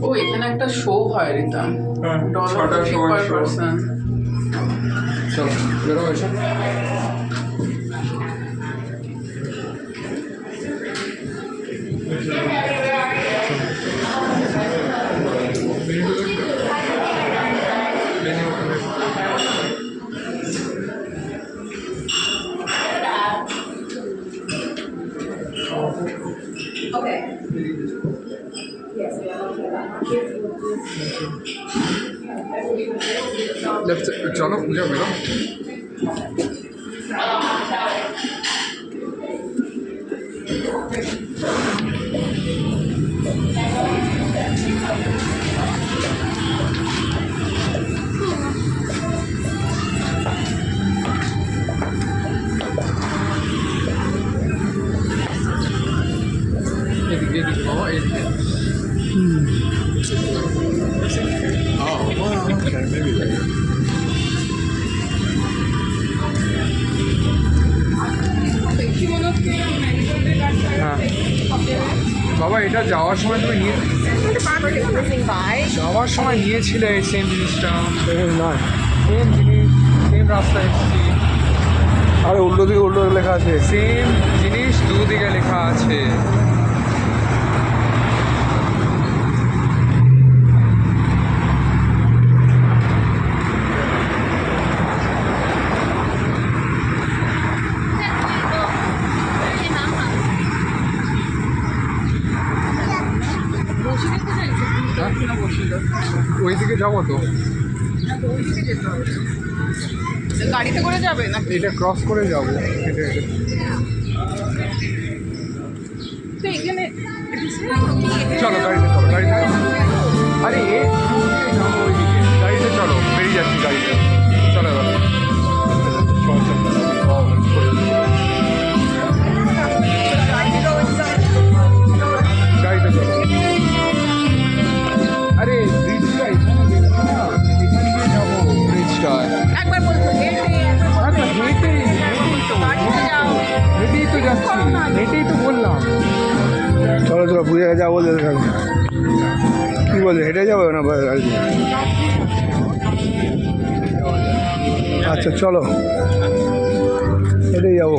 ও এখানে একটা শো হয় রিতা, $1.50 per person। চলো বেরো এসো। Okay. Yes, we are talking about kids with left চলো পূজা বেরো। এদিকে এদিকে বাবা এদিকে। Oh, wow, okay, maybe later. হ্যাঁ বাবা এটা যাওয়ার সময় তুমি নিয়ে যাওয়ার সময় নিয়েছিলে সেম জিনিসটা নয় সেম জিনিস সেম রাস্তা এসেছি আরে উল্টো দিকে উল্টো লেখা আছে সেম জিনিস দুদিকে লেখা আছে ওইদিকে যাবো তো গাড়িতে করে যাবে না? এটা ক্রস করে যাবো হেঁটে হেঁটে তো এখানে চলো গাড়িতে চলো গাড়িতে চলো আরে এ যাবো ওইদিকে গাড়িতে চলো বেরিয়ে যাচ্ছি গাড়িতে চলো এবার চল চল গাড়িতে চলো আরে ব্রিজটা এখানে দেখছি না এখানে দিয়ে যাবো ব্রিজটায় একবার বলছো হেঁটে আচ্ছা হেঁটেই তো যাচ্ছি হেঁটেই তো বললাম চলো চলো পূজা যাবো বলতে থাকবে কী বলছে হেঁটে যাবো না গাড়িতে আচ্ছা চলো হেঁটেই যাবো